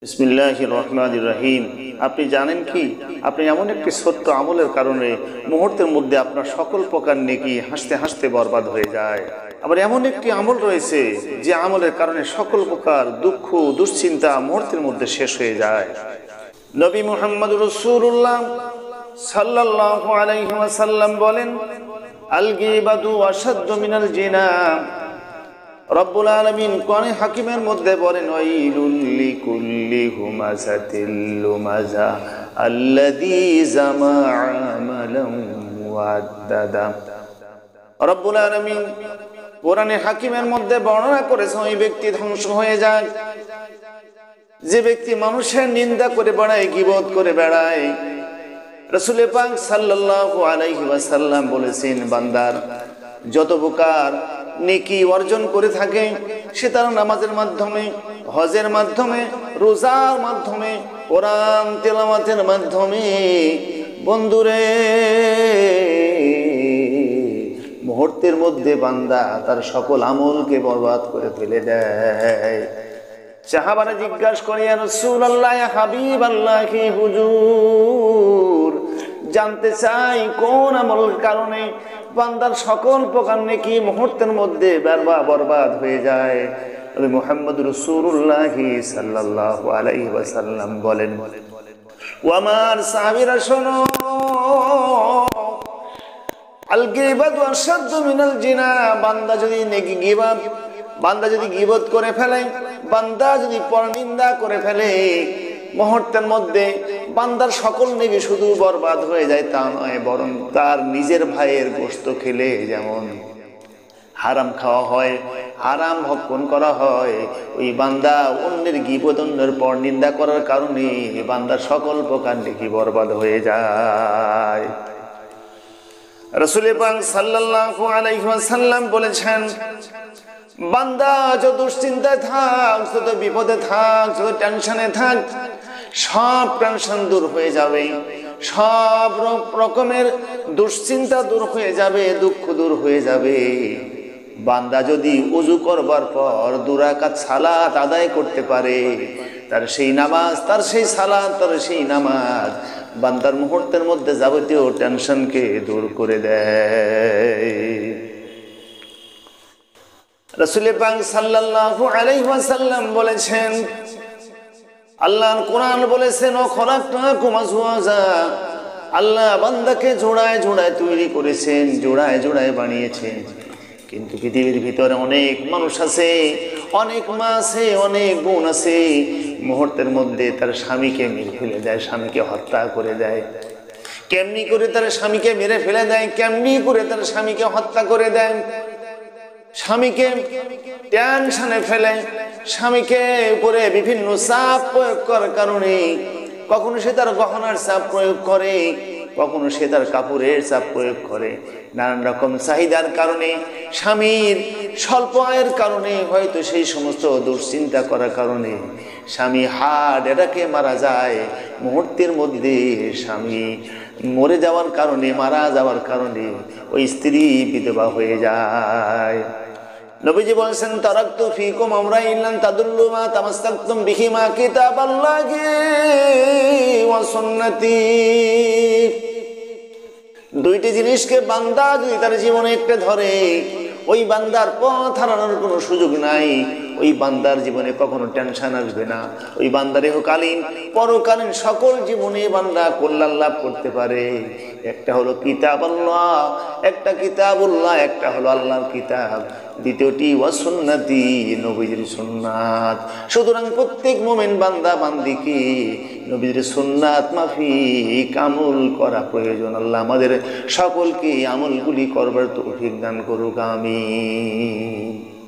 বিসমিল্লাহির রহমানির রহিম। আপনি জানেন কি, আপনি এমন একটি ছোট্ট আমলের কারণে মুহূর্তের মধ্যে আপনার সকল প্রকার নেকি হাসতে হাসতে বরবাদ হয়ে যায়। আবার এমন একটি আমল রয়েছে যে আমলের কারণে সকল প্রকার দুঃখ দুশ্চিন্তা মুহূর্তের মধ্যে শেষ হয়ে যায়। নবী মুহাম্মদ রাসূলুল্লাহ সাল্লাল্লাহু আলাইহি ওয়াসাল্লাম বলেন, আল গীবাতু আশাদ্দু মিনাল জিনা। রব্বুল আলামিন কোরআনে হাকিমের মধ্যে বলেন, ওয়াইলুল লিকুল্লি হুমাযাতিল লুমাযা আল্লাযী জামা'a মালান ওয়া'আদ্দাদা। রব্বুল আলামিন কোরআনে হাকিমের মধ্যে বর্ণনা করেছেন, ওই ব্যক্তি ধ্বংস হয়ে যায় যে ব্যক্তি মানুষের নিন্দা করে বেড়ায়, গীবত করে বেড়ায়। রাসূল পাক সাল্লাল্লাহু আলাইহি ওয়াসাল্লাম বলেছেন, বান্দার যত প্রকার নেকি অর্জন করে থাকে সে তার নামাজের মাধ্যমে, হজের মাধ্যমে, রোজার মাধ্যমে, কোরআন তেলাওয়াতের মাধ্যমে, বন্ধুরে মুহূর্তের মধ্যে বান্দা তার সকল আমলকে বরবাদ করে ফেলে দেয়। সাহাবারা জিজ্ঞাসা করে, ইয়া রাসূলুল্লাহ, ইয়া হাবিবাল্লাহ, কি হুজুর জানতে চাই কোন আমলের কারণে বান্দার সকল প্রকার নেকি মুহূর্তের মধ্যে বরবাদ হয়ে যায়? নবী মুহাম্মদ রাসূলুল্লাহ সাল্লাল্লাহু আলাইহি ওয়াসাল্লাম বলেন, ও আমার সাহাবীরা শোনো, আল গীবাতু আশাদ্দু মিনাল জিনা। বান্দা যদি গীবত করে ফেলে, বান্দা যদি পরনিন্দা করে ফেলে, মুহূর্তের মধ্যে বান্দার সকল নেকি শুধু বরবাদ হয়ে যায় তা নয়, বরং তার নিজের ভাইয়ের গোশত খেলে যেমন হারাম খাওয়া হয়, হারাম ভক্ষণ করা হয়, ওই বান্দা অন্যের গীবত, অন্যের পরনিন্দা করার কারণে বান্দার সকল প্রকার নেকি বরবাদ হয়ে যায়। রাসূল পাক সাল্লাল্লাহু আলাইহি ওয়াসাল্লাম বলেছেন, বান্দা যত দুশ্চিন্তায় থাক, যত বিপদে থাক, যত টেনশনে থাক, সব টেনশন দূর হয়ে যাবে, সব রকমের দুশ্চিন্তা দূর হয়ে যাবে, দুঃখ দূর হয়ে যাবে। বান্দা যদি ওযু করবার পর 2 রাকাত সালাত আদায় করতে পারে, তার সেই নামাজ, তার সেই সালাত, তার সেই নামাজ বান্দার মুহূর্তের মধ্যে যাবতীয় টেনশনকে দূর করে দেয়। রাসূল পাক সাল্লাল্লাহু আলাইহি ওয়াসাল্লাম বলেছেন, আল্লাহর কোরআন বলেছেন, ও খলাকনাকুম আজওয়াজা। আল্লাহ বান্দাকে জোড়ায় জোড়ায় তৈরি করেছেন, জোড়ায় জোড়ায় বানিয়েছেন। কিন্তু পৃথিবীর ভিতরে অনেক মানুষ আছে, অনেক মা আছে, অনেক বোন আছে, মুহূর্তের মধ্যে তার স্বামীকে মেরে ফেলে দেয়, স্বামীকে হত্যা করে দেয়। কেমনি করে তার স্বামীকে মেরে ফেলে দেয়, কেমনি করে তার স্বামীকে হত্যা করে দেয়? স্বামীকে টেনশনে ফেলে, স্বামীকে উপরে বিভিন্ন চাপ প্রয়োগ করার কারণে কখনো সে তার গহনার চাপ প্রয়োগ করে, কখনো সে তার কাপড়ের চাপ প্রয়োগ করে। নানান রকম চাহিদার কারণে, স্বামীর স্বল্প আয়ের কারণে, হয়তো সেই সমস্ত দুশ্চিন্তা করার কারণে স্বামী হার্ট অ্যাটাকে মারা যায়। মুহূর্তের মধ্যে স্বামী মরে যাওয়ার কারণে, মারা যাওয়ার কারণে ওই স্ত্রী বিধবা হয়ে যায়। নবীজি বলেছেন, তারাকতু ফীকুম আমরাইন লান তাদুল্লু মা তামাসসাকতুম বিহিমা কিতাবাল্লাহি ওয়া সুন্নতি। 2টি জিনিসকে বান্দা যদি তার জীবনে একটা ধরে, ওই বান্দার পথ হারানোর কোনো সুযোগ নাই। ওই বান্দার জীবনে কখনো টেনশন আসবে না। ওই বান্দার ইহকালীন পরকালীন সকল জীবনে বান্দা কল্যাণ লাভ করতে পারে। একটা হলো কিতাবাল্লাহ, একটা কিতাবুল্লাহ, একটা হলো আল্লাহর কিতাব, দ্বিতীয়টি ওয়া সুন্নতি, নবীজির সুন্নাত। সুতরাং প্রত্যেক মুমিন বান্দা বান্দিকে নবীজির সুন্নাত মাফিক আমল করা প্রয়োজন। আল্লাহ আমাদের সকলকে আমলগুলি করবার তৌফিক দান করুক, আমিন।